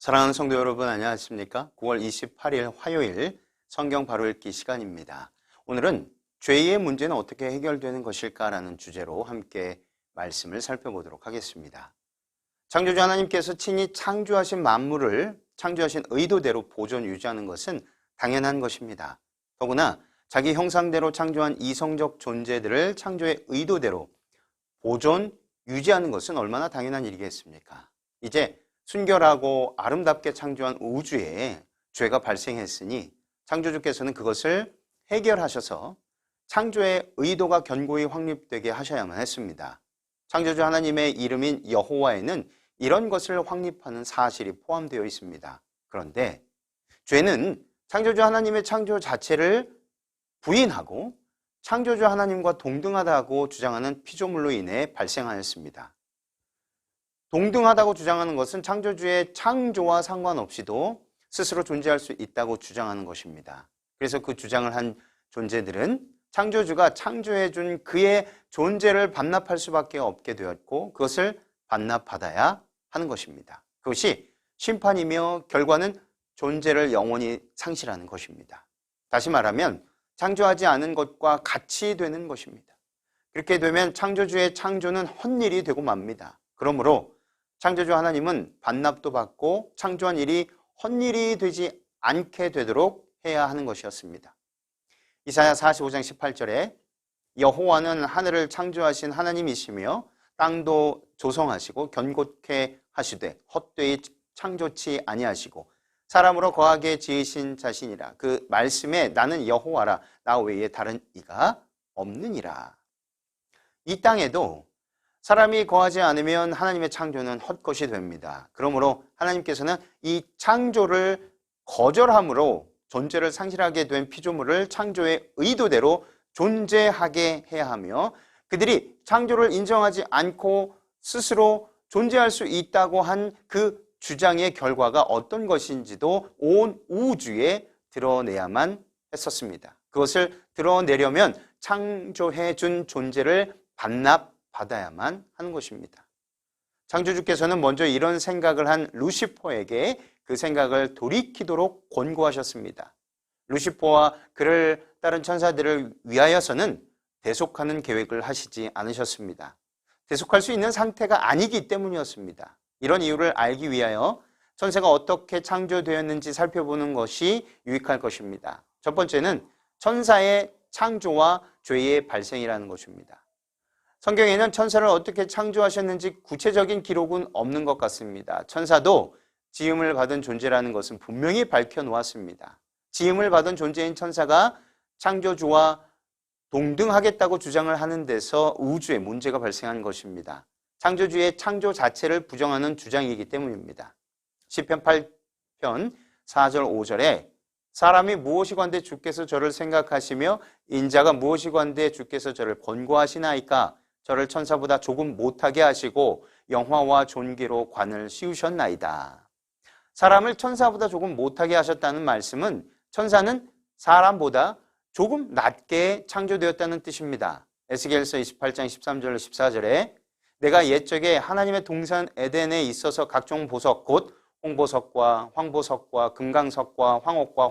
사랑하는 성도 여러분, 안녕하십니까? 9월 28일 화요일 성경 바로 읽기 시간입니다. 오늘은 죄의 문제는 어떻게 해결되는 것일까라는 주제로 함께 말씀을 살펴보도록 하겠습니다. 창조주 하나님께서 친히 창조하신 만물을 창조하신 의도대로 보존 유지하는 것은 당연한 것입니다. 더구나 자기 형상대로 창조한 이성적 존재들을 창조의 의도대로 보존 유지하는 것은 얼마나 당연한 일이겠습니까? 이제 순결하고 아름답게 창조한 우주에 죄가 발생했으니 창조주께서는 그것을 해결하셔서 창조의 의도가 견고히 확립되게 하셔야만 했습니다. 창조주 하나님의 이름인 여호와에는 이런 것을 확립하는 사실이 포함되어 있습니다. 그런데 죄는 창조주 하나님의 창조 자체를 부인하고 창조주 하나님과 동등하다고 주장하는 피조물로 인해 발생하였습니다. 동등하다고 주장하는 것은 창조주의 창조와 상관없이도 스스로 존재할 수 있다고 주장하는 것입니다. 그래서 그 주장을 한 존재들은 창조주가 창조해 준 그의 존재를 반납할 수밖에 없게 되었고 그것을 반납받아야 하는 것입니다. 그것이 심판이며 결과는 존재를 영원히 상실하는 것입니다. 다시 말하면 창조하지 않은 것과 같이 되는 것입니다. 그렇게 되면 창조주의 창조는 헛일이 되고 맙니다. 그러므로 창조주 하나님은 반납도 받고 창조한 일이 헛일이 되지 않게 되도록 해야 하는 것이었습니다. 이사야 45장 18절에 여호와는 하늘을 창조하신 하나님이시며 땅도 조성하시고 견고케 하시되 헛되이 창조치 아니하시고 사람으로 거하게 지으신 자신이라. 그 말씀에 나는 여호와라 나 외에 다른 이가 없느니라. 이 땅에도 사람이 거하지 않으면 하나님의 창조는 헛것이 됩니다. 그러므로 하나님께서는 이 창조를 거절함으로 존재를 상실하게 된 피조물을 창조의 의도대로 존재하게 해야 하며 그들이 창조를 인정하지 않고 스스로 존재할 수 있다고 한 그 주장의 결과가 어떤 것인지도 온 우주에 드러내야만 했었습니다. 그것을 드러내려면 창조해 준 존재를 반납받아야만 하는 것입니다. 창조주께서는 먼저 이런 생각을 한 루시퍼에게 그 생각을 돌이키도록 권고하셨습니다. 루시퍼와 그를 따른 천사들을 위하여서는 대속하는 계획을 하시지 않으셨습니다. 대속할 수 있는 상태가 아니기 때문이었습니다. 이런 이유를 알기 위하여 천사가 어떻게 창조되었는지 살펴보는 것이 유익할 것입니다. 첫 번째는 천사의 창조와 죄의 발생이라는 것입니다. 성경에는 천사를 어떻게 창조하셨는지 구체적인 기록은 없는 것 같습니다. 천사도 지음을 받은 존재라는 것은 분명히 밝혀놓았습니다. 지음을 받은 존재인 천사가 창조주와 동등하겠다고 주장을 하는 데서 우주에 문제가 발생한 것입니다. 창조주의 창조 자체를 부정하는 주장이기 때문입니다. 시편 8편 4절 5절에 사람이 무엇이 관대 주께서 저를 생각하시며 인자가 무엇이 관대 주께서 저를 권고하시나이까 저를 천사보다 조금 못하게 하시고 영화와 존귀로 관을 씌우셨나이다. 사람을 천사보다 조금 못하게 하셨다는 말씀은 천사는 사람보다 조금 낮게 창조되었다는 뜻입니다. 에스겔서 28장 13절 14절에 내가 옛적에 하나님의 동산 에덴에 있어서 각종 보석 곧 홍보석과 황보석과 금강석과 황옥과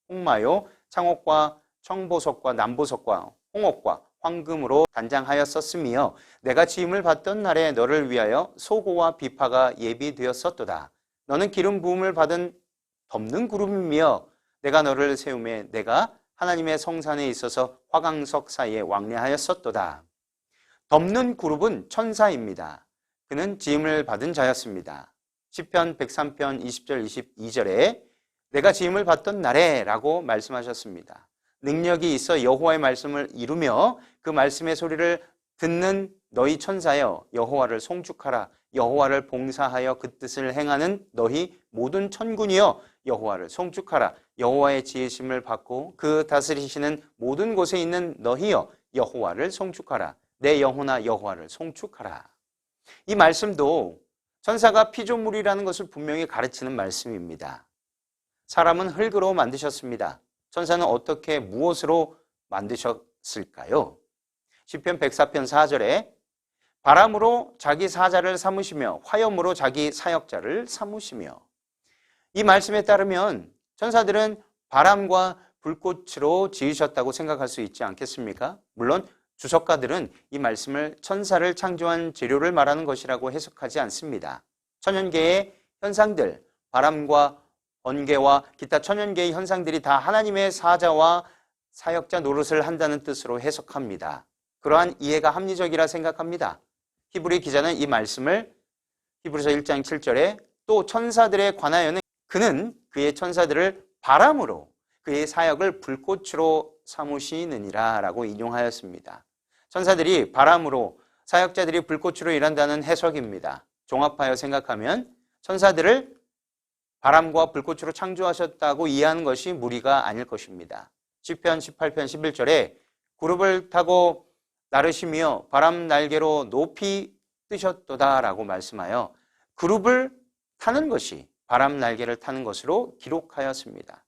홍마요 창옥과 청보석과 남보석과 홍옥과 황금으로 단장하였었으며 내가 지음을 받던 날에 너를 위하여 소고와 비파가 예비되었었도다. 너는 기름 부음을 받은 덮는 구름이며 내가 너를 세우매 내가 하나님의 성산에 있어서 화강석 사이에 왕래하였었도다. 덮는 그룹은 천사입니다. 그는 지음을 받은 자였습니다. 시편 103편 20절 22절에 내가 지음을 받던 날에 라고 말씀하셨습니다. 능력이 있어 여호와의 말씀을 이루며 그 말씀의 소리를 듣는 너희 천사여 여호와를 송축하라. 여호와를 봉사하여 그 뜻을 행하는 너희 모든 천군이여 여호와를 송축하라. 여호와의 지으심을 받고 그 다스리시는 모든 곳에 있는 너희여 여호와를 송축하라. 내 영혼아 여호와를 송축하라. 이 말씀도 천사가 피조물이라는 것을 분명히 가르치는 말씀입니다. 사람은 흙으로 만드셨습니다. 천사는 어떻게 무엇으로 만드셨을까요? 시편 104편 4절에 바람으로 자기 사자를 삼으시며 화염으로 자기 사역자를 삼으시며 이 말씀에 따르면 천사들은 바람과 불꽃으로 지으셨다고 생각할 수 있지 않겠습니까? 물론 주석가들은 이 말씀을 천사를 창조한 재료를 말하는 것이라고 해석하지 않습니다. 천연계의 현상들, 바람과 번개와 기타 천연계의 현상들이 다 하나님의 사자와 사역자 노릇을 한다는 뜻으로 해석합니다. 그러한 이해가 합리적이라 생각합니다. 히브리 기자는 이 말씀을 히브리서 1장 7절에 또 천사들에 관하여는 그는 그의 천사들을 바람으로 그의 사역을 불꽃으로 삼으시느니라 라고 인용하였습니다. 천사들이 바람으로 사역자들이 불꽃으로 일한다는 해석입니다. 종합하여 생각하면 천사들을 바람과 불꽃으로 창조하셨다고 이해하는 것이 무리가 아닐 것입니다. 시편 18편 11절에 구룹을 타고 나르시며 바람 날개로 높이 뜨셨도다 라고 말씀하여 그룹을 타는 것이 바람 날개를 타는 것으로 기록하였습니다.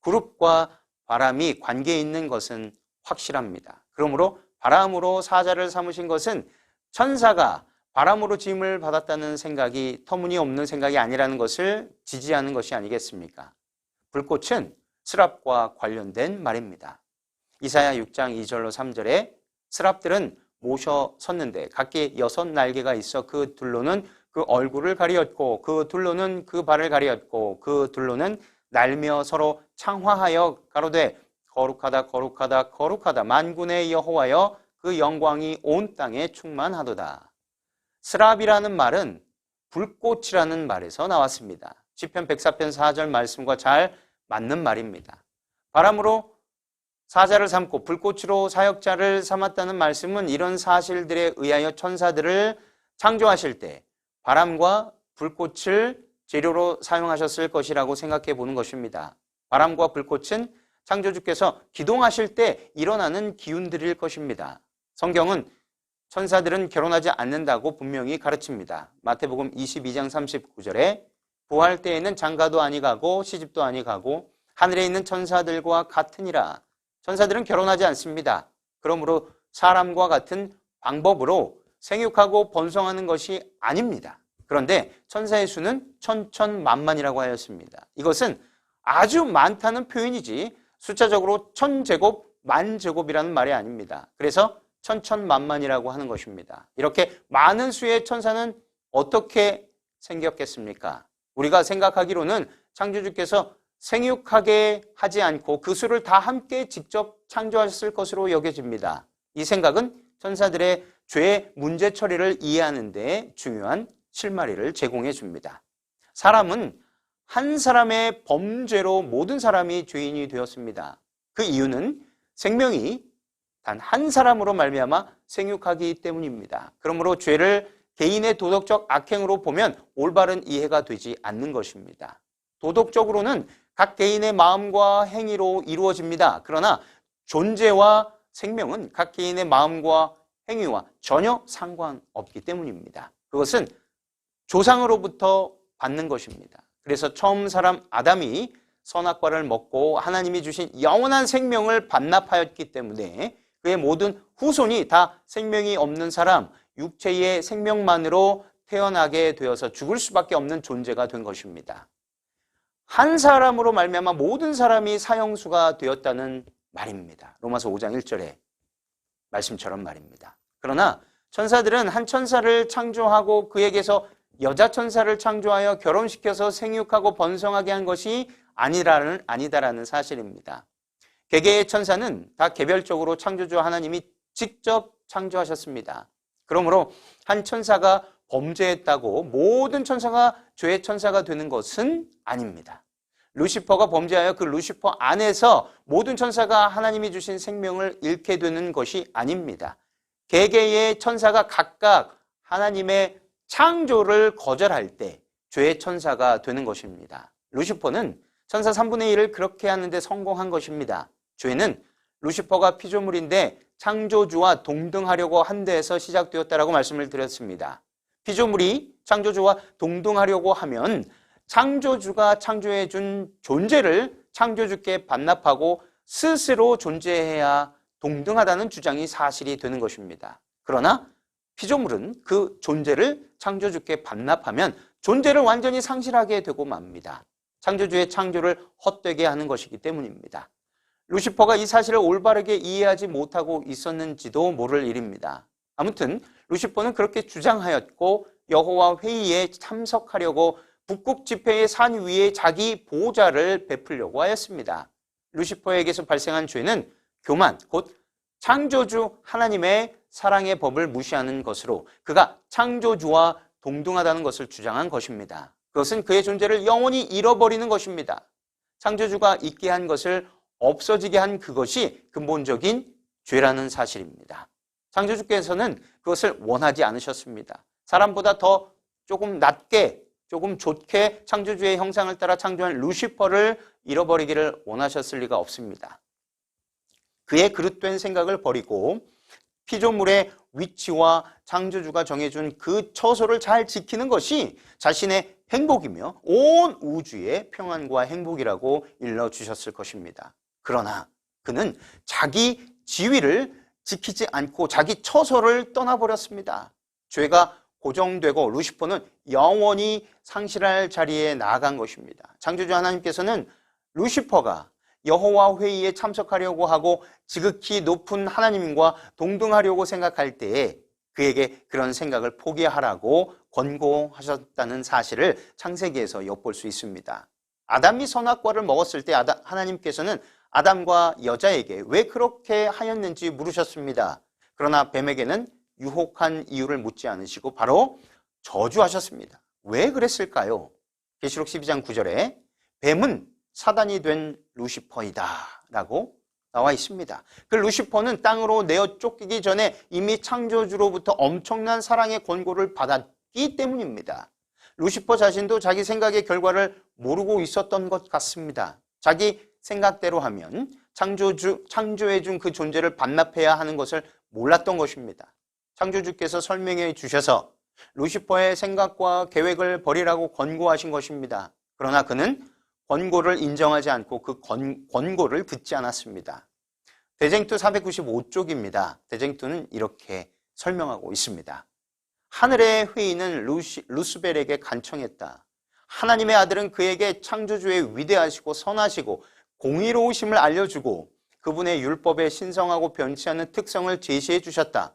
그룹과 바람이 관계 있는 것은 확실합니다. 그러므로 바람으로 사자를 삼으신 것은 천사가 바람으로 지음을 받았다는 생각이 터무니없는 생각이 아니라는 것을 지지하는 것이 아니겠습니까? 불꽃은 스랍과 관련된 말입니다. 이사야 6장 2절로 3절에 스랍들은 모셔 섰는데 각기 6날개가 있어 그 둘로는 그 얼굴을 가리었고 그 둘로는 그 발을 가리었고 그 둘로는 날며 서로 창화하여 가로되 거룩하다 거룩하다 거룩하다 만군의 여호와여 그 영광이 온 땅에 충만하도다. 스랍이라는 말은 불꽃이라는 말에서 나왔습니다. 시편 104편 4절 말씀과 잘 맞는 말입니다. 바람으로 사자를 삼고 불꽃으로 사역자를 삼았다는 말씀은 이런 사실들에 의하여 천사들을 창조하실 때 바람과 불꽃을 재료로 사용하셨을 것이라고 생각해 보는 것입니다. 바람과 불꽃은 창조주께서 기동하실 때 일어나는 기운들일 것입니다. 성경은 천사들은 결혼하지 않는다고 분명히 가르칩니다. 마태복음 22장 39절에 부활 때에는 장가도 아니 가고 시집도 아니 가고 하늘에 있는 천사들과 같으니라. 천사들은 결혼하지 않습니다. 그러므로 사람과 같은 방법으로 생육하고 번성하는 것이 아닙니다. 그런데 천사의 수는 천천만만이라고 하였습니다. 이것은 아주 많다는 표현이지 숫자적으로 천제곱, 만제곱이라는 말이 아닙니다. 그래서 천천만만이라고 하는 것입니다. 이렇게 많은 수의 천사는 어떻게 생겼겠습니까? 우리가 생각하기로는 창조주께서 생육하게 하지 않고 그 수를 다 함께 직접 창조하셨을 것으로 여겨집니다. 이 생각은 천사들의 죄의 문제 처리를 이해하는 데 중요한 실마리를 제공해 줍니다. 사람은 한 사람의 범죄로 모든 사람이 죄인이 되었습니다. 그 이유는 생명이 단 한 사람으로 말미암아 생육하기 때문입니다. 그러므로 죄를 개인의 도덕적 악행으로 보면 올바른 이해가 되지 않는 것입니다. 도덕적으로는 각 개인의 마음과 행위로 이루어집니다. 그러나 존재와 생명은 각 개인의 마음과 행위와 전혀 상관없기 때문입니다. 그것은 조상으로부터 받는 것입니다. 그래서 처음 사람 아담이 선악과를 먹고 하나님이 주신 영원한 생명을 반납하였기 때문에 그의 모든 후손이 다 생명이 없는 사람, 육체의 생명만으로 태어나게 되어서 죽을 수밖에 없는 존재가 된 것입니다. 한 사람으로 말미암아 모든 사람이 사형수가 되었다는 말입니다. 로마서 5장 1절의 말씀처럼 말입니다. 그러나 천사들은 한 천사를 창조하고 그에게서 여자 천사를 창조하여 결혼시켜서 생육하고 번성하게 한 것이 아니다라는 사실입니다. 개개의 천사는 다 개별적으로 창조주 하나님이 직접 창조하셨습니다. 그러므로 한 천사가 범죄했다고 모든 천사가 죄의 천사가 되는 것은 아닙니다. 루시퍼가 범죄하여 그 루시퍼 안에서 모든 천사가 하나님이 주신 생명을 잃게 되는 것이 아닙니다. 개개의 천사가 각각 하나님의 창조를 거절할 때 죄의 천사가 되는 것입니다. 루시퍼는 천사 3분의 1을 그렇게 하는데 성공한 것입니다. 죄는 루시퍼가 피조물인데 창조주와 동등하려고 한 데에서 시작되었다라고 말씀을 드렸습니다. 피조물이 창조주와 동등하려고 하면 창조주가 창조해 준 존재를 창조주께 반납하고 스스로 존재해야 동등하다는 주장이 사실이 되는 것입니다. 그러나 피조물은 그 존재를 창조주께 반납하면 존재를 완전히 상실하게 되고 맙니다. 창조주의 창조를 헛되게 하는 것이기 때문입니다. 루시퍼가 이 사실을 올바르게 이해하지 못하고 있었는지도 모를 일입니다. 아무튼 루시퍼는 그렇게 주장하였고 여호와 회의에 참석하려고 북극 지폐의 산 위에 자기 보좌를 베풀려고 하였습니다. 루시퍼에게서 발생한 죄는 교만, 곧 창조주 하나님의 사랑의 법을 무시하는 것으로 그가 창조주와 동등하다는 것을 주장한 것입니다. 그것은 그의 존재를 영원히 잃어버리는 것입니다. 창조주가 있게 한 것을 없어지게 한 그것이 근본적인 죄라는 사실입니다. 창조주께서는 그것을 원하지 않으셨습니다. 사람보다 더 조금 낮게, 조금 좋게 창조주의 형상을 따라 창조한 루시퍼를 잃어버리기를 원하셨을 리가 없습니다. 그의 그릇된 생각을 버리고 피조물의 위치와 창조주가 정해준 그 처소를 잘 지키는 것이 자신의 행복이며 온 우주의 평안과 행복이라고 일러주셨을 것입니다. 그러나 그는 자기 지위를 지키지 않고 자기 처소를 떠나버렸습니다. 죄가 고정되고 루시퍼는 영원히 상실할 자리에 나아간 것입니다. 창조주 하나님께서는 루시퍼가 여호와 회의에 참석하려고 하고 지극히 높은 하나님과 동등하려고 생각할 때에 그에게 그런 생각을 포기하라고 권고하셨다는 사실을 창세기에서 엿볼 수 있습니다. 아담이 선악과를 먹었을 때 하나님께서는 아담과 여자에게 왜 그렇게 하였는지 물으셨습니다. 그러나 뱀에게는 유혹한 이유를 묻지 않으시고 바로 저주하셨습니다. 왜 그랬을까요? 계시록 12장 9절에 뱀은 사단이 된 루시퍼이다 라고 나와 있습니다. 그 루시퍼는 땅으로 내어 쫓기기 전에 이미 창조주로부터 엄청난 사랑의 권고를 받았기 때문입니다. 루시퍼 자신도 자기 생각의 결과를 모르고 있었던 것 같습니다. 자기 생각대로 하면 창조해준 그 존재를 반납해야 하는 것을 몰랐던 것입니다. 창조주께서 설명해 주셔서 루시퍼의 생각과 계획을 버리라고 권고하신 것입니다. 그러나 그는 권고를 인정하지 않고 그 권고를 듣지 않았습니다. 대쟁투 495쪽입니다. 대쟁투는 이렇게 설명하고 있습니다. 하늘의 회의는 루스벨에게 간청했다. 하나님의 아들은 그에게 창조주의 위대하시고 선하시고 공의로우심을 알려주고 그분의 율법에 신성하고 변치 않는 특성을 제시해 주셨다.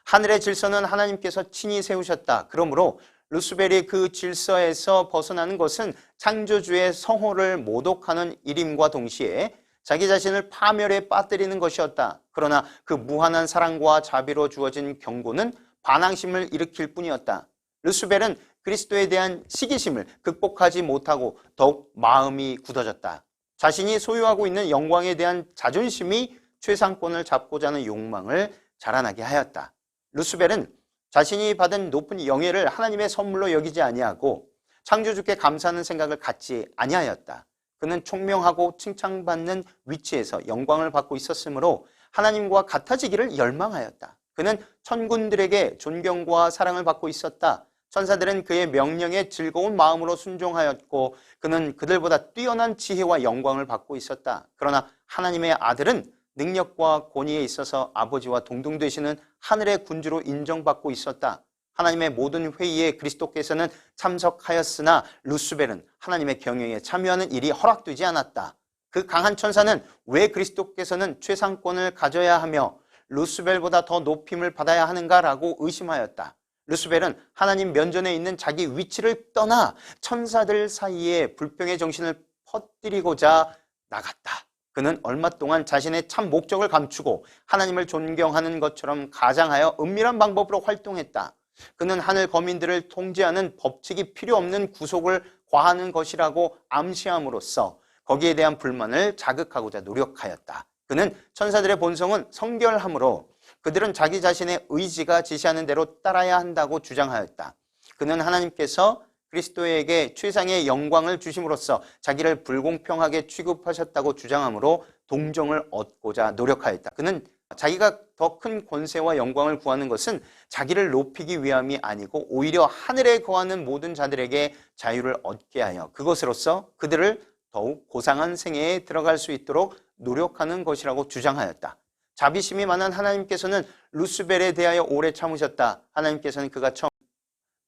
하늘의 질서는 하나님께서 친히 세우셨다. 그러므로 루스벨이 그 질서에서 벗어나는 것은 창조주의 성호를 모독하는 일임과 동시에 자기 자신을 파멸에 빠뜨리는 것이었다. 그러나 그 무한한 사랑과 자비로 주어진 경고는 반항심을 일으킬 뿐이었다. 루스벨은 그리스도에 대한 시기심을 극복하지 못하고 더욱 마음이 굳어졌다. 자신이 소유하고 있는 영광에 대한 자존심이 최상권을 잡고자 하는 욕망을 자라나게 하였다. 루스벨은 자신이 받은 높은 영예를 하나님의 선물로 여기지 아니하고 창조주께 감사하는 생각을 갖지 아니하였다. 그는 총명하고 칭찬받는 위치에서 영광을 받고 있었으므로 하나님과 같아지기를 열망하였다. 그는 천군들에게 존경과 사랑을 받고 있었다. 천사들은 그의 명령에 즐거운 마음으로 순종하였고 그는 그들보다 뛰어난 지혜와 영광을 받고 있었다. 그러나 하나님의 아들은 능력과 권위에 있어서 아버지와 동등되시는 하늘의 군주로 인정받고 있었다. 하나님의 모든 회의에 그리스도께서는 참석하였으나 루스벨은 하나님의 경영에 참여하는 일이 허락되지 않았다. 그 강한 천사는 왜 그리스도께서는 최상권을 가져야 하며 루스벨보다 더 높임을 받아야 하는가라고 의심하였다. 루스벨은 하나님 면전에 있는 자기 위치를 떠나 천사들 사이에 불평의 정신을 퍼뜨리고자 나갔다. 그는 얼마 동안 자신의 참 목적을 감추고 하나님을 존경하는 것처럼 가장하여 은밀한 방법으로 활동했다. 그는 하늘 거민들을 통제하는 법칙이 필요 없는 구속을 과하는 것이라고 암시함으로써 거기에 대한 불만을 자극하고자 노력하였다. 그는 천사들의 본성은 성결함으로 그들은 자기 자신의 의지가 지시하는 대로 따라야 한다고 주장하였다. 그는 하나님께서 그리스도에게 최상의 영광을 주심으로써 자기를 불공평하게 취급하셨다고 주장하므로 동정을 얻고자 노력하였다. 그는 자기가 더 큰 권세와 영광을 구하는 것은 자기를 높이기 위함이 아니고 오히려 하늘에 거하는 모든 자들에게 자유를 얻게 하여 그것으로써 그들을 더욱 고상한 생애에 들어갈 수 있도록 노력하는 것이라고 주장하였다. 자비심이 많은 하나님께서는 루스벨에 대하여 오래 참으셨다. 하나님께서는 그가 처음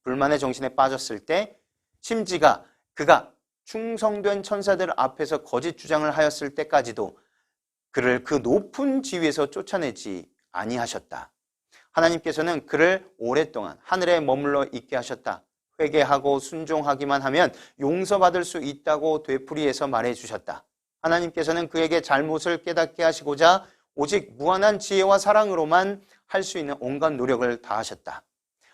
불만의 정신에 빠졌을 때 심지가 그가 충성된 천사들 앞에서 거짓 주장을 하였을 때까지도 그를 그 높은 지위에서 쫓아내지 아니하셨다. 하나님께서는 그를 오랫동안 하늘에 머물러 있게 하셨다. 회개하고 순종하기만 하면 용서받을 수 있다고 되풀이해서 말해주셨다. 하나님께서는 그에게 잘못을 깨닫게 하시고자 오직 무한한 지혜와 사랑으로만 할 수 있는 온갖 노력을 다하셨다.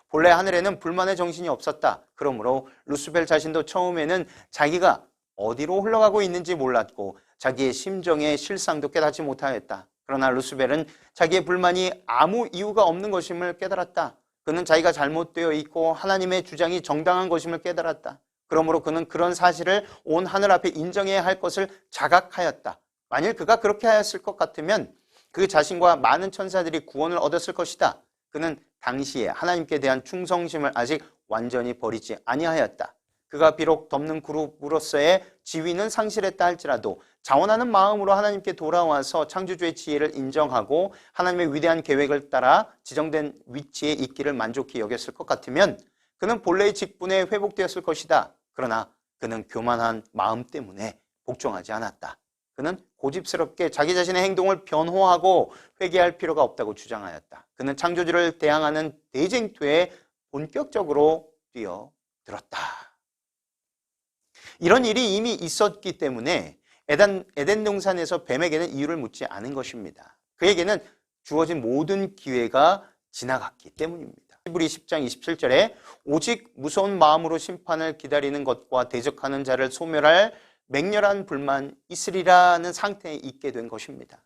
본래 하늘에는 불만의 정신이 없었다. 그러므로 루스벨 자신도 처음에는 자기가 어디로 흘러가고 있는지 몰랐고 자기의 심정의 실상도 깨닫지 못하였다. 그러나 루스벨은 자기의 불만이 아무 이유가 없는 것임을 깨달았다. 그는 자기가 잘못되어 있고 하나님의 주장이 정당한 것임을 깨달았다. 그러므로 그는 그런 사실을 온 하늘 앞에 인정해야 할 것을 자각하였다. 만일 그가 그렇게 하였을 것 같으면 그 자신과 많은 천사들이 구원을 얻었을 것이다. 그는 당시에 하나님께 대한 충성심을 아직 완전히 버리지 아니하였다. 그가 비록 덮는 그룹으로서의 지위는 상실했다 할지라도 자원하는 마음으로 하나님께 돌아와서 창조주의 지혜를 인정하고 하나님의 위대한 계획을 따라 지정된 위치에 있기를 만족히 여겼을 것 같으면 그는 본래의 직분에 회복되었을 것이다. 그러나 그는 교만한 마음 때문에 복종하지 않았다. 그는 고집스럽게 자기 자신의 행동을 변호하고 회개할 필요가 없다고 주장하였다. 그는 창조주를 대항하는 대쟁투에 본격적으로 뛰어들었다. 이런 일이 이미 있었기 때문에 에덴 동산에서 뱀에게는 이유를 묻지 않은 것입니다. 그에게는 주어진 모든 기회가 지나갔기 때문입니다. 히브리 10장 27절에 오직 무서운 마음으로 심판을 기다리는 것과 대적하는 자를 소멸할 맹렬한 불만 있으리라는 상태에 있게 된 것입니다.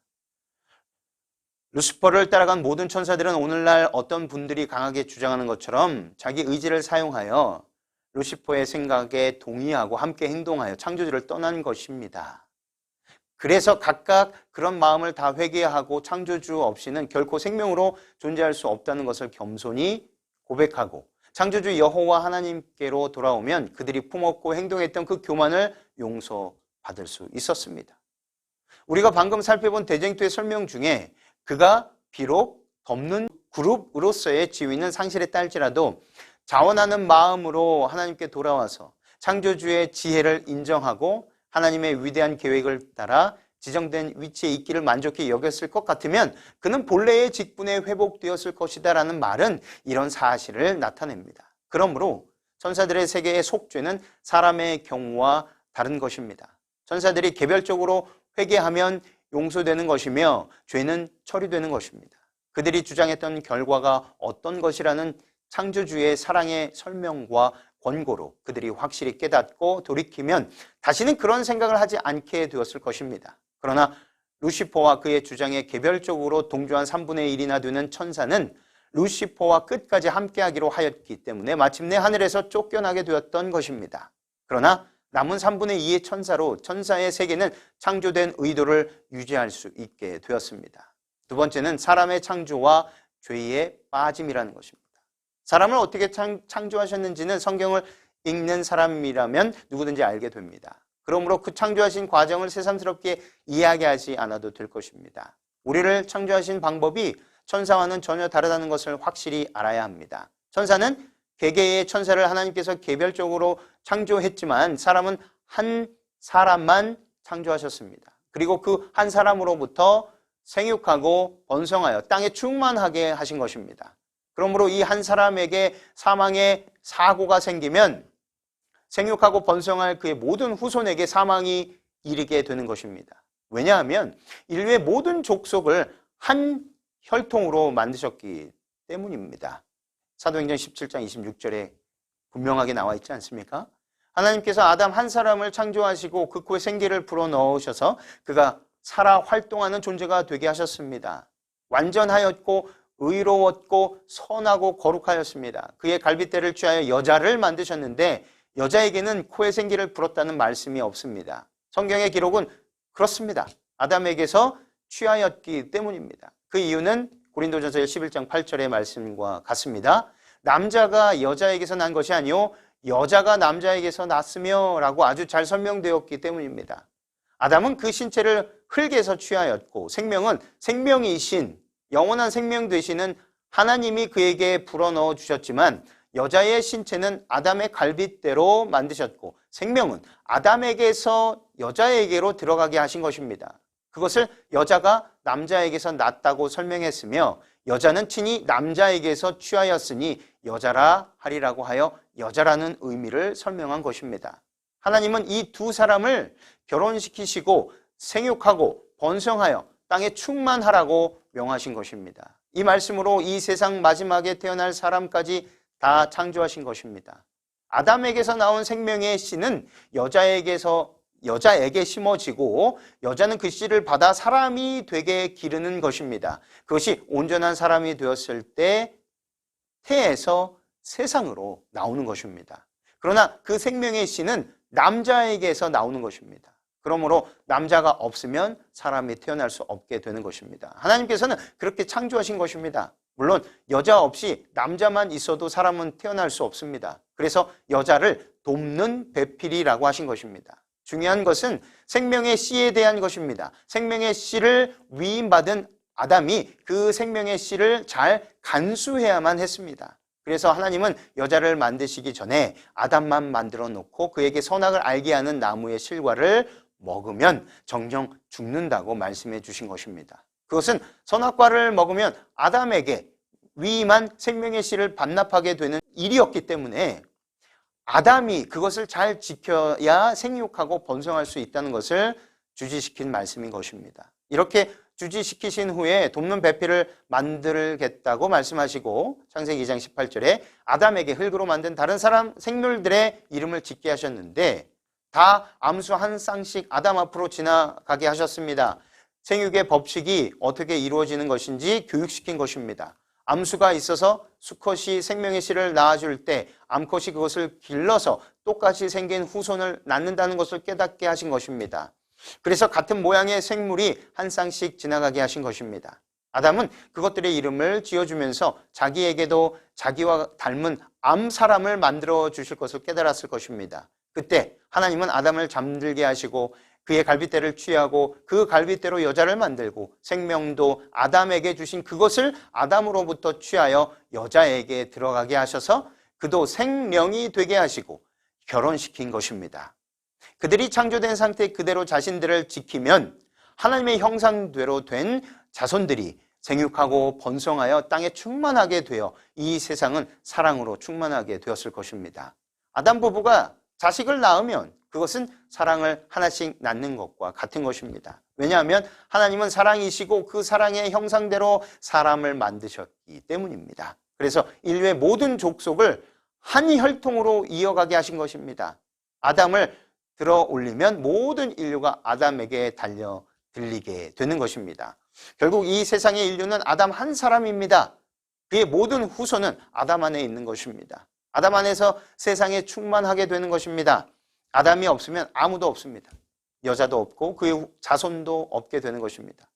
루시퍼를 따라간 모든 천사들은 오늘날 어떤 분들이 강하게 주장하는 것처럼 자기 의지를 사용하여 루시퍼의 생각에 동의하고 함께 행동하여 창조주를 떠난 것입니다. 그래서 각각 그런 마음을 다 회개하고 창조주 없이는 결코 생명으로 존재할 수 없다는 것을 겸손히 고백하고 창조주 여호와 하나님께로 돌아오면 그들이 품었고 행동했던 그 교만을 용서받을 수 있었습니다. 우리가 방금 살펴본 대쟁투의 설명 중에 그가 비록 덮는 그룹으로서의 지위는 상실했다 할지라도 자원하는 마음으로 하나님께 돌아와서 창조주의 지혜를 인정하고 하나님의 위대한 계획을 따라 지정된 위치에 있기를 만족히 여겼을 것 같으면 그는 본래의 직분에 회복되었을 것이다 라는 말은 이런 사실을 나타냅니다. 그러므로 천사들의 세계의 속죄는 사람의 경우와 다른 것입니다. 천사들이 개별적으로 회개하면 용서되는 것이며 죄는 처리되는 것입니다. 그들이 주장했던 결과가 어떤 것이라는 창조주의 사랑의 설명과 권고로 그들이 확실히 깨닫고 돌이키면 다시는 그런 생각을 하지 않게 되었을 것입니다. 그러나 루시퍼와 그의 주장에 개별적으로 동조한 3분의 1이나 되는 천사는 루시퍼와 끝까지 함께하기로 하였기 때문에 마침내 하늘에서 쫓겨나게 되었던 것입니다. 그러나 남은 3분의 2의 천사로 천사의 세계는 창조된 의도를 유지할 수 있게 되었습니다. 두 번째는 사람의 창조와 죄의 빠짐이라는 것입니다. 사람을 어떻게 창조하셨는지는 성경을 읽는 사람이라면 누구든지 알게 됩니다. 그러므로 그 창조하신 과정을 새삼스럽게 이야기하지 않아도 될 것입니다. 우리를 창조하신 방법이 천사와는 전혀 다르다는 것을 확실히 알아야 합니다. 천사는 개개의 천사를 하나님께서 개별적으로 창조했지만 사람은 한 사람만 창조하셨습니다. 그리고 그 한 사람으로부터 생육하고 번성하여 땅에 충만하게 하신 것입니다. 그러므로 이 한 사람에게 사망의 사고가 생기면 생육하고 번성할 그의 모든 후손에게 사망이 이르게 되는 것입니다. 왜냐하면 인류의 모든 족속을 한 혈통으로 만드셨기 때문입니다. 사도행전 17장 26절에 분명하게 나와 있지 않습니까? 하나님께서 아담 한 사람을 창조하시고 그 코에 생기를 불어넣으셔서 그가 살아 활동하는 존재가 되게 하셨습니다. 완전하였고 의로웠고 선하고 거룩하였습니다. 그의 갈빗대를 취하여 여자를 만드셨는데 여자에게는 코에 생기를 불었다는 말씀이 없습니다. 성경의 기록은 그렇습니다. 아담에게서 취하였기 때문입니다. 그 이유는 고린도전서 11장 8절의 말씀과 같습니다. 남자가 여자에게서 난 것이 아니요 여자가 남자에게서 났으며 라고 아주 잘 설명되었기 때문입니다. 아담은 그 신체를 흙에서 취하였고 생명은 생명이신 영원한 생명 되시는 하나님이 그에게 불어넣어 주셨지만 여자의 신체는 아담의 갈빗대로 만드셨고 생명은 아담에게서 여자에게로 들어가게 하신 것입니다. 그것을 여자가 남자에게서 낳았다고 설명했으며 여자는 친히 남자에게서 취하였으니 여자라 하리라고 하여 여자라는 의미를 설명한 것입니다. 하나님은 이 두 사람을 결혼시키시고 생육하고 번성하여 땅에 충만하라고 명하신 것입니다. 이 말씀으로 이 세상 마지막에 태어날 사람까지 다 창조하신 것입니다. 아담에게서 나온 생명의 씨는 여자에게 심어지고 여자는 그 씨를 받아 사람이 되게 기르는 것입니다. 그것이 온전한 사람이 되었을 때 태에서 세상으로 나오는 것입니다. 그러나 그 생명의 씨는 남자에게서 나오는 것입니다. 그러므로 남자가 없으면 사람이 태어날 수 없게 되는 것입니다. 하나님께서는 그렇게 창조하신 것입니다. 물론 여자 없이 남자만 있어도 사람은 태어날 수 없습니다. 그래서 여자를 돕는 배필이라고 하신 것입니다. 중요한 것은 생명의 씨에 대한 것입니다. 생명의 씨를 위임받은 아담이 그 생명의 씨를 잘 간수해야만 했습니다. 그래서 하나님은 여자를 만드시기 전에 아담만 만들어 놓고 그에게 선악을 알게 하는 나무의 실과를 먹으면 정령 죽는다고 말씀해 주신 것입니다. 그것은 선악과를 먹으면 아담에게 위임한 생명의 씨를 반납하게 되는 일이었기 때문에 아담이 그것을 잘 지켜야 생육하고 번성할 수 있다는 것을 주지시킨 말씀인 것입니다. 이렇게 주지시키신 후에 돕는 배필을 만들겠다고 말씀하시고 창세기 2장 18절에 아담에게 흙으로 만든 다른 사람 생물들의 이름을 짓게 하셨는데 다 암수 한 쌍씩 아담 앞으로 지나가게 하셨습니다. 생육의 법칙이 어떻게 이루어지는 것인지 교육시킨 것입니다. 암수가 있어서 수컷이 생명의 씨를 낳아줄 때 암컷이 그것을 길러서 똑같이 생긴 후손을 낳는다는 것을 깨닫게 하신 것입니다. 그래서 같은 모양의 생물이 한 쌍씩 지나가게 하신 것입니다. 아담은 그것들의 이름을 지어주면서 자기에게도 자기와 닮은 암 사람을 만들어 주실 것을 깨달았을 것입니다. 그때 하나님은 아담을 잠들게 하시고 그의 갈빗대를 취하고 그 갈빗대로 여자를 만들고 생명도 아담에게 주신 그것을 아담으로부터 취하여 여자에게 들어가게 하셔서 그도 생명이 되게 하시고 결혼시킨 것입니다. 그들이 창조된 상태 그대로 자신들을 지키면 하나님의 형상대로 된 자손들이 생육하고 번성하여 땅에 충만하게 되어 이 세상은 사랑으로 충만하게 되었을 것입니다. 아담 부부가 자식을 낳으면 그것은 사랑을 하나씩 낳는 것과 같은 것입니다. 왜냐하면 하나님은 사랑이시고 그 사랑의 형상대로 사람을 만드셨기 때문입니다. 그래서 인류의 모든 족속을 한 혈통으로 이어가게 하신 것입니다. 아담을 들어 올리면 모든 인류가 아담에게 달려 들리게 되는 것입니다. 결국 이 세상의 인류는 아담 한 사람입니다. 그의 모든 후손은 아담 안에 있는 것입니다. 아담 안에서 세상에 충만하게 되는 것입니다. 아담이 없으면 아무도 없습니다. 여자도 없고 그의 자손도 없게 되는 것입니다.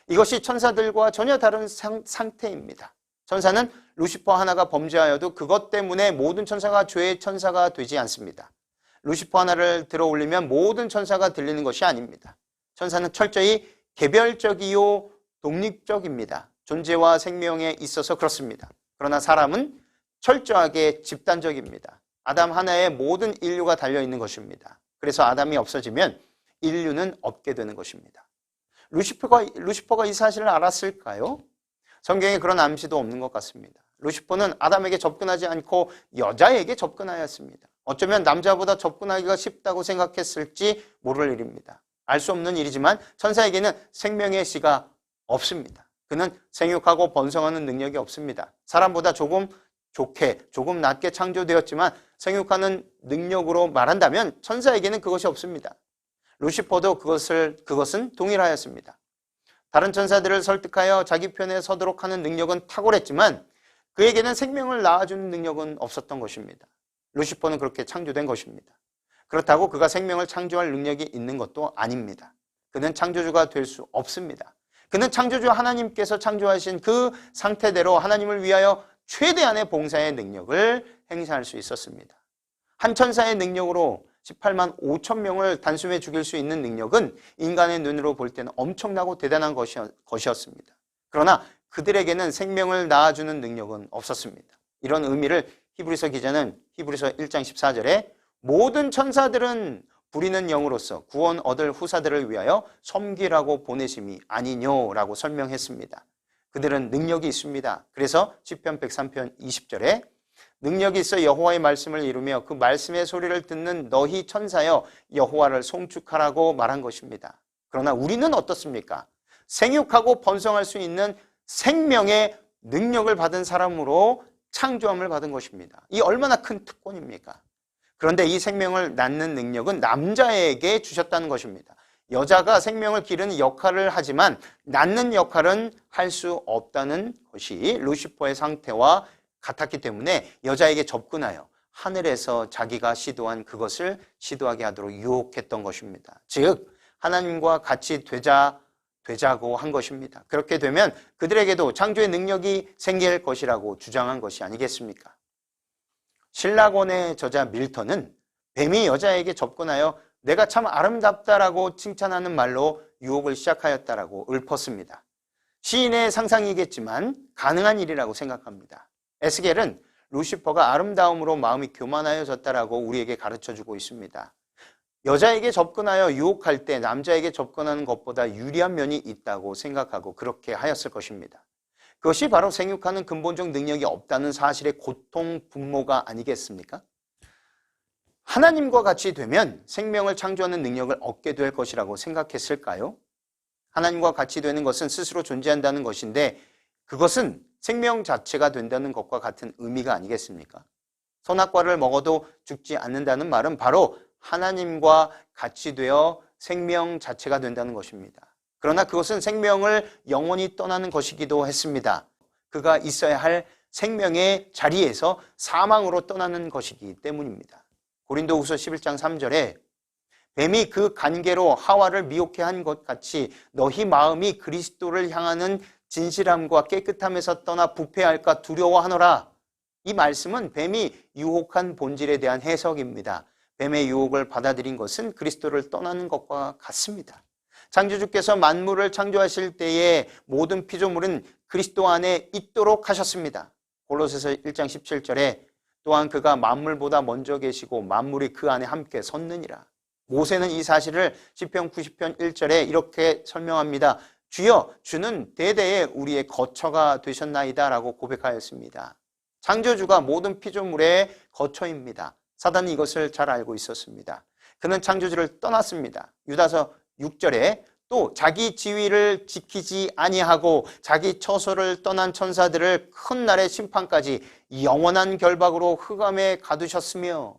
이것이 천사들과 전혀 다른 상태입니다. 천사는 루시퍼 하나가 범죄하여도 그것 때문에 모든 천사가 죄의 천사가 되지 않습니다. 루시퍼 하나를 들어 올리면 모든 천사가 들리는 것이 아닙니다. 천사는 철저히 개별적이요 독립적입니다. 존재와 생명에 있어서 그렇습니다. 그러나 사람은 철저하게 집단적입니다. 아담 하나에 모든 인류가 달려있는 것입니다. 그래서 아담이 없어지면 인류는 없게 되는 것입니다. 루시퍼가 이 사실을 알았을까요? 성경에 그런 암시도 없는 것 같습니다. 루시퍼는 아담에게 접근하지 않고 여자에게 접근하였습니다. 어쩌면 남자보다 접근하기가 쉽다고 생각했을지 모를 일입니다. 알 수 없는 일이지만 천사에게는 생명의 씨가 없습니다. 그는 생육하고 번성하는 능력이 없습니다. 사람보다 조금 좋게, 조금 낮게 창조되었지만 생육하는 능력으로 말한다면 천사에게는 그것이 없습니다. 루시퍼도 그것은 동일하였습니다. 다른 천사들을 설득하여 자기 편에 서도록 하는 능력은 탁월했지만 그에게는 생명을 낳아주는 능력은 없었던 것입니다. 루시퍼는 그렇게 창조된 것입니다. 그렇다고 그가 생명을 창조할 능력이 있는 것도 아닙니다. 그는 창조주가 될 수 없습니다. 그는 창조주 하나님께서 창조하신 그 상태대로 하나님을 위하여 최대한의 봉사의 능력을 행사할 수 있었습니다. 한 천사의 능력으로 18만 5천 명을 단숨에 죽일 수 있는 능력은 인간의 눈으로 볼 때는 엄청나고 대단한 것이었습니다. 그러나 그들에게는 생명을 낳아주는 능력은 없었습니다. 이런 의미를 히브리서 기자는 히브리서 1장 14절에 모든 천사들은 부리는 영으로서 구원 얻을 후사들을 위하여 섬기라고 보내심이 아니뇨라고 설명했습니다. 그들은 능력이 있습니다. 그래서 시편 103편 20절에 능력이 있어 여호와의 말씀을 이루며 그 말씀의 소리를 듣는 너희 천사여 여호와를 송축하라고 말한 것입니다. 그러나 우리는 어떻습니까? 생육하고 번성할 수 있는 생명의 능력을 받은 사람으로 창조함을 받은 것입니다. 이 얼마나 큰 특권입니까? 그런데 이 생명을 낳는 능력은 남자에게 주셨다는 것입니다. 여자가 생명을 기르는 역할을 하지만 낳는 역할은 할 수 없다는 것이 루시퍼의 상태와 같았기 때문에 여자에게 접근하여 하늘에서 자기가 시도한 그것을 시도하게 하도록 유혹했던 것입니다. 즉 하나님과 같이 되자고 한 것입니다. 그렇게 되면 그들에게도 창조의 능력이 생길 것이라고 주장한 것이 아니겠습니까? 신라권의 저자 밀턴은 뱀이 여자에게 접근하여 내가 참 아름답다라고 칭찬하는 말로 유혹을 시작하였다라고 읊었습니다. 시인의 상상이겠지만 가능한 일이라고 생각합니다. 에스겔은 루시퍼가 아름다움으로 마음이 교만하여졌다라고 우리에게 가르쳐주고 있습니다. 여자에게 접근하여 유혹할 때 남자에게 접근하는 것보다 유리한 면이 있다고 생각하고 그렇게 하였을 것입니다. 그것이 바로 생육하는 근본적 능력이 없다는 사실의 고통 분모가 아니겠습니까? 하나님과 같이 되면 생명을 창조하는 능력을 얻게 될 것이라고 생각했을까요? 하나님과 같이 되는 것은 스스로 존재한다는 것인데 그것은 생명 자체가 된다는 것과 같은 의미가 아니겠습니까? 선악과를 먹어도 죽지 않는다는 말은 바로 하나님과 같이 되어 생명 자체가 된다는 것입니다. 그러나 그것은 생명을 영원히 떠나는 것이기도 했습니다. 그가 있어야 할 생명의 자리에서 사망으로 떠나는 것이기 때문입니다. 고린도후서 11장 3절에 뱀이 그 관계로 하와를 미혹해 한 것 같이 너희 마음이 그리스도를 향하는 진실함과 깨끗함에서 떠나 부패할까 두려워하노라. 이 말씀은 뱀이 유혹한 본질에 대한 해석입니다. 뱀의 유혹을 받아들인 것은 그리스도를 떠나는 것과 같습니다. 창조주께서 만물을 창조하실 때에 모든 피조물은 그리스도 안에 있도록 하셨습니다. 골로새서 1장 17절에 또한 그가 만물보다 먼저 계시고 만물이 그 안에 함께 섰느니라. 모세는 이 사실을 시편 90편 1절에 이렇게 설명합니다. 주여 주는 대대에 우리의 거처가 되셨나이다 라고 고백하였습니다. 창조주가 모든 피조물의 거처입니다. 사단은 이것을 잘 알고 있었습니다. 그는 창조주를 떠났습니다. 유다서 6절에 또 자기 지위를 지키지 아니하고 자기 처소를 떠난 천사들을 큰 날의 심판까지 영원한 결박으로 흑암에 가두셨으며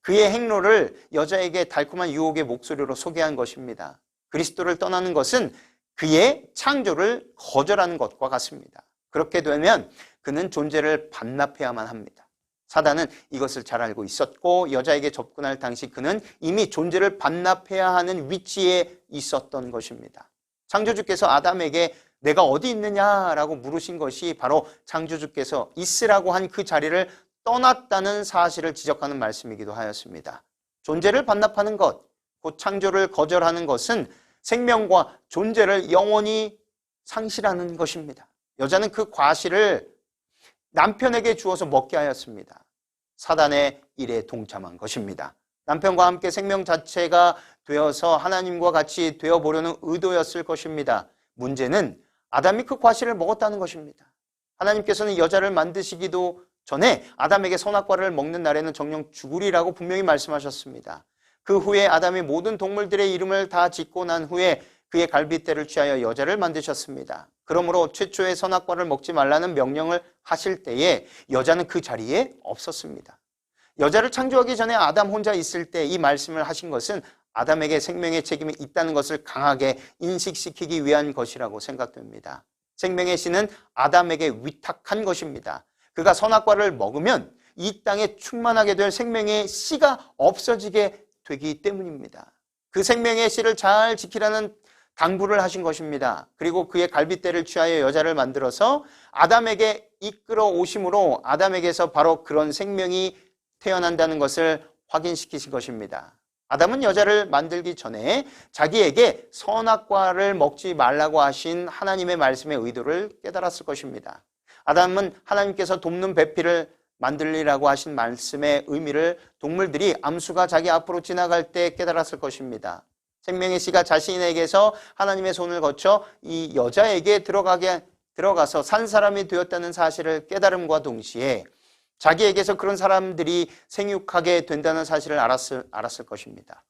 그의 행로를 여자에게 달콤한 유혹의 목소리로 소개한 것입니다. 그리스도를 떠나는 것은 그의 창조를 거절하는 것과 같습니다. 그렇게 되면 그는 존재를 반납해야만 합니다. 사단은 이것을 잘 알고 있었고 여자에게 접근할 당시 그는 이미 존재를 반납해야 하는 위치에 있었던 것입니다. 창조주께서 아담에게 내가 어디 있느냐라고 물으신 것이 바로 창조주께서 있으라고 한 그 자리를 떠났다는 사실을 지적하는 말씀이기도 하였습니다. 존재를 반납하는 것, 곧 창조를 거절하는 것은 생명과 존재를 영원히 상실하는 것입니다. 여자는 그 과실을 남편에게 주어서 먹게 하였습니다. 사단의 일에 동참한 것입니다. 남편과 함께 생명 자체가 되어서 하나님과 같이 되어보려는 의도였을 것입니다. 문제는 아담이 그 과실을 먹었다는 것입니다. 하나님께서는 여자를 만드시기도 전에 아담에게 선악과를 먹는 날에는 정녕 죽으리라고 분명히 말씀하셨습니다. 그 후에 아담이 모든 동물들의 이름을 다 짓고 난 후에 그의 갈빗대를 취하여 여자를 만드셨습니다. 그러므로 최초의 선악과를 먹지 말라는 명령을 하실 때에 여자는 그 자리에 없었습니다. 여자를 창조하기 전에 아담 혼자 있을 때 이 말씀을 하신 것은 아담에게 생명의 책임이 있다는 것을 강하게 인식시키기 위한 것이라고 생각됩니다. 생명의 씨는 아담에게 위탁한 것입니다. 그가 선악과를 먹으면 이 땅에 충만하게 될 생명의 씨가 없어지게 되기 때문입니다. 그 생명의 씨를 잘 지키라는 당부를 하신 것입니다. 그리고 그의 갈빗대를 취하여 여자를 만들어서 아담에게 이끌어 오심으로 아담에게서 바로 그런 생명이 태어난다는 것을 확인시키신 것입니다. 아담은 여자를 만들기 전에 자기에게 선악과를 먹지 말라고 하신 하나님의 말씀의 의도를 깨달았을 것입니다. 아담은 하나님께서 돕는 배필을 만들리라고 하신 말씀의 의미를 동물들이 암수가 자기 앞으로 지나갈 때 깨달았을 것입니다. 생명의 씨가 자신에게서 하나님의 손을 거쳐 이 여자에게 들어가서 산 사람이 되었다는 사실을 깨달음과 동시에 자기에게서 그런 사람들이 생육하게 된다는 사실을 알았을 것입니다.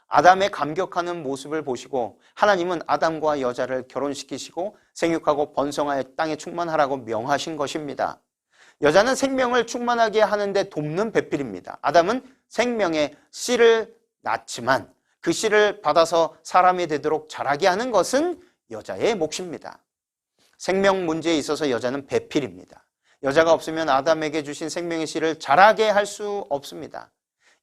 아담의 감격하는 모습을 보시고 하나님은 아담과 여자를 결혼시키시고 생육하고 번성하여 땅에 충만하라고 명하신 것입니다. 여자는 생명을 충만하게 하는데 돕는 배필입니다. 아담은 생명의 씨를 낳지만 그 씨를 받아서 사람이 되도록 자라게 하는 것은 여자의 몫입니다. 생명 문제에 있어서 여자는 배필입니다. 여자가 없으면 아담에게 주신 생명의 씨를 자라게 할 수 없습니다.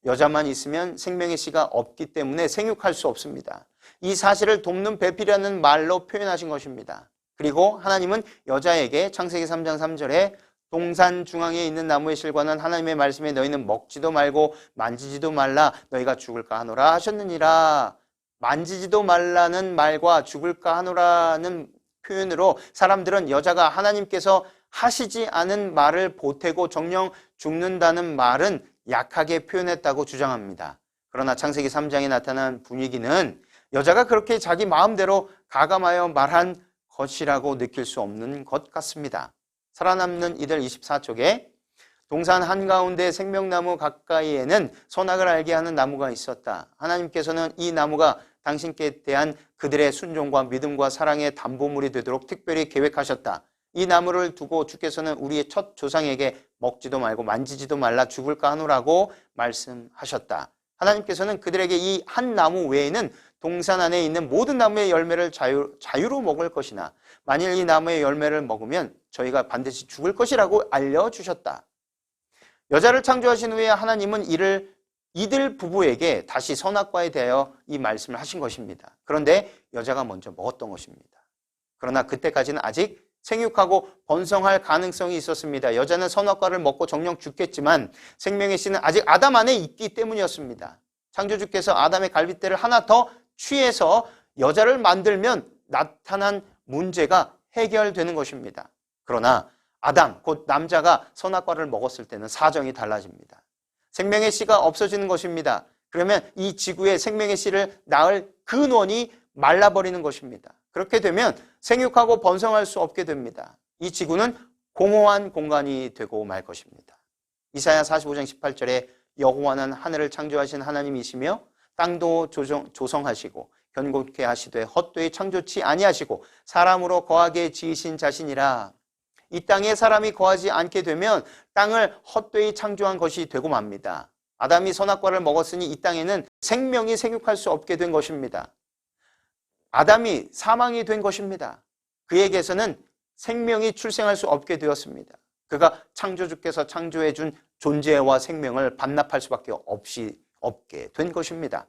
여자만 있으면 생명의 씨가 없기 때문에 생육할 수 없습니다. 이 사실을 돕는 배필이라는 말로 표현하신 것입니다. 그리고 하나님은 여자에게 창세기 3장 3절에 동산 중앙에 있는 나무의 실과는 하나님의 말씀에 너희는 먹지도 말고 만지지도 말라 너희가 죽을까 하노라 하셨느니라. 만지지도 말라는 말과 죽을까 하노라는 표현으로 사람들은 여자가 하나님께서 하시지 않은 말을 보태고 정녕 죽는다는 말은 약하게 표현했다고 주장합니다. 그러나 창세기 3장에 나타난 분위기는 여자가 그렇게 자기 마음대로 가감하여 말한 것이라고 느낄 수 없는 것 같습니다. 살아남는 이들 24쪽에 동산 한가운데 생명나무 가까이에는 선악을 알게 하는 나무가 있었다. 하나님께서는 이 나무가 당신께 대한 그들의 순종과 믿음과 사랑의 담보물이 되도록 특별히 계획하셨다. 이 나무를 두고 주께서는 우리의 첫 조상에게 먹지도 말고 만지지도 말라 죽을까 하노라고 말씀하셨다. 하나님께서는 그들에게 이 한 나무 외에는 동산 안에 있는 모든 나무의 열매를 자유로 먹을 것이나 만일 이 나무의 열매를 먹으면 저희가 반드시 죽을 것이라고 알려주셨다. 여자를 창조하신 후에 하나님은 이들 부부에게 다시 선악과에 대하여 이 말씀을 하신 것입니다. 그런데 여자가 먼저 먹었던 것입니다. 그러나 그때까지는 아직 생육하고 번성할 가능성이 있었습니다. 여자는 선악과를 먹고 정녕 죽겠지만 생명의 씨는 아직 아담 안에 있기 때문이었습니다. 창조주께서 아담의 갈빗대를 하나 더 취해서 여자를 만들면 나타난 문제가 해결되는 것입니다. 그러나 아담, 곧 남자가 선악과를 먹었을 때는 사정이 달라집니다. 생명의 씨가 없어지는 것입니다. 그러면 이 지구에 생명의 씨를 낳을 근원이 말라버리는 것입니다. 그렇게 되면 생육하고 번성할 수 없게 됩니다. 이 지구는 공허한 공간이 되고 말 것입니다. 이사야 45장 18절에 여호와는 하늘을 창조하신 하나님이시며 땅도 조성하시고 견고케 하시되 헛되이 창조치 아니하시고 사람으로 거하게 지으신 자신이라. 이 땅에 사람이 거하지 않게 되면 땅을 헛되이 창조한 것이 되고 맙니다. 아담이 선악과를 먹었으니 이 땅에는 생명이 생육할 수 없게 된 것입니다. 아담이 사망이 된 것입니다. 그에게서는 생명이 출생할 수 없게 되었습니다. 그가 창조주께서 창조해 준 존재와 생명을 반납할 수밖에 없게 된 것입니다.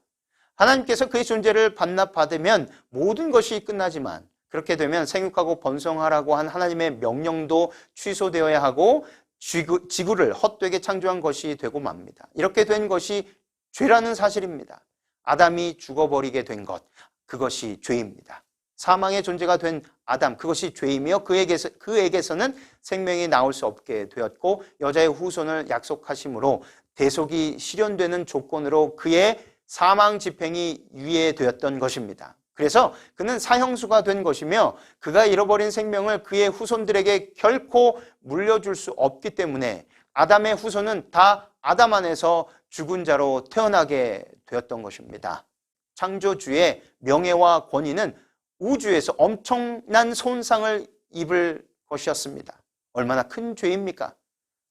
하나님께서 그의 존재를 반납받으면 모든 것이 끝나지만 그렇게 되면 생육하고 번성하라고 한 하나님의 명령도 취소되어야 하고 지구를 헛되게 창조한 것이 되고 맙니다. 이렇게 된 것이 죄라는 사실입니다. 아담이 죽어버리게 된 것, 그것이 죄입니다. 사망의 존재가 된 아담, 그것이 죄이며 그에게서는 생명이 나올 수 없게 되었고 여자의 후손을 약속하심으로 대속이 실현되는 조건으로 그의 사망 집행이 유예되었던 것입니다. 그래서 그는 사형수가 된 것이며 그가 잃어버린 생명을 그의 후손들에게 결코 물려줄 수 없기 때문에 아담의 후손은 다 아담 안에서 죽은 자로 태어나게 되었던 것입니다. 창조주의 명예와 권위는 우주에서 엄청난 손상을 입을 것이었습니다. 얼마나 큰 죄입니까?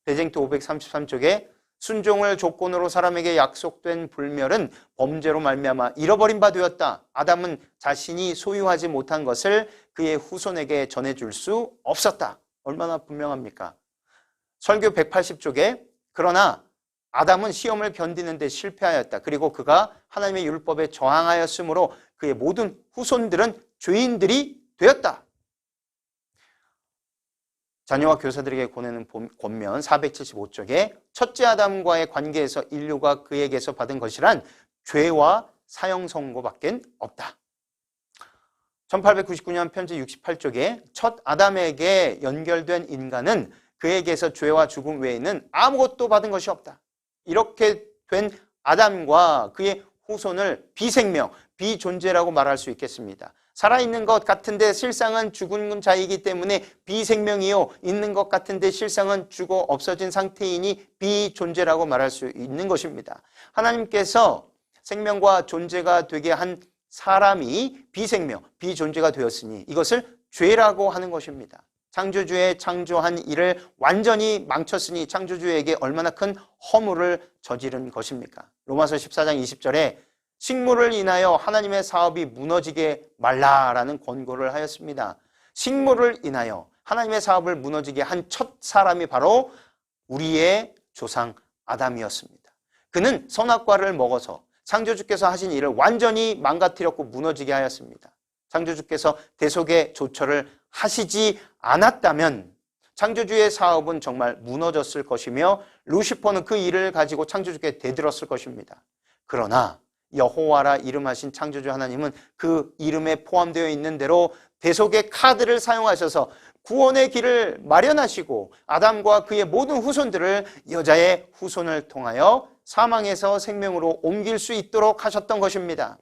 대쟁투 533쪽에 순종을 조건으로 사람에게 약속된 불멸은 범죄로 말미암아 잃어버린 바 되었다. 아담은 자신이 소유하지 못한 것을 그의 후손에게 전해줄 수 없었다. 얼마나 분명합니까? 설교 180쪽에 그러나 아담은 시험을 견디는 데 실패하였다. 그리고 그가 하나님의 율법에 저항하였으므로 그의 모든 후손들은 죄인들이 되었다. 자녀와 교사들에게 보내는 권면 475쪽에 첫째 아담과의 관계에서 인류가 그에게서 받은 것이란 죄와 사형 선고밖에 없다. 1899년 편지 68쪽에 첫 아담에게 연결된 인간은 그에게서 죄와 죽음 외에는 아무것도 받은 것이 없다. 이렇게 된 아담과 그의 후손을 비생명, 비존재라고 말할 수 있겠습니다. 살아있는 것 같은데 실상은 죽은 자이기 때문에 비생명이요, 있는 것 같은데 실상은 죽어 없어진 상태이니 비존재라고 말할 수 있는 것입니다. 하나님께서 생명과 존재가 되게 한 사람이 비생명, 비존재가 되었으니 이것을 죄라고 하는 것입니다. 창조주의 창조한 일을 완전히 망쳤으니 창조주에게 얼마나 큰 허물을 저지른 것입니까? 로마서 14장 20절에 식물을 인하여 하나님의 사업이 무너지게 말라라는 권고를 하였습니다. 식물을 인하여 하나님의 사업을 무너지게 한 첫 사람이 바로 우리의 조상 아담이었습니다. 그는 선악과를 먹어서 창조주께서 하신 일을 완전히 망가뜨렸고 무너지게 하였습니다. 창조주께서 대속의 조처를 하시지 않았다면 창조주의 사업은 정말 무너졌을 것이며 루시퍼는 그 일을 가지고 창조주께 대들었을 것입니다. 그러나 여호와라 이름하신 창조주 하나님은 그 이름에 포함되어 있는 대로 대속의 카드를 사용하셔서 구원의 길을 마련하시고 아담과 그의 모든 후손들을 여자의 후손을 통하여 사망에서 생명으로 옮길 수 있도록 하셨던 것입니다.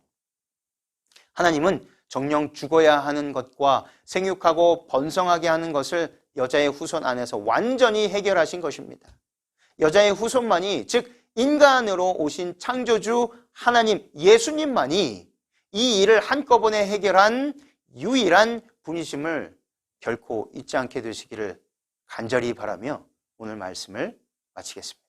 하나님은 정령 죽어야 하는 것과 생육하고 번성하게 하는 것을 여자의 후손 안에서 완전히 해결하신 것입니다. 여자의 후손만이, 즉 인간으로 오신 창조주 하나님 예수님만이 이 일을 한꺼번에 해결한 유일한 분이심을 결코 잊지 않게 되시기를 간절히 바라며 오늘 말씀을 마치겠습니다.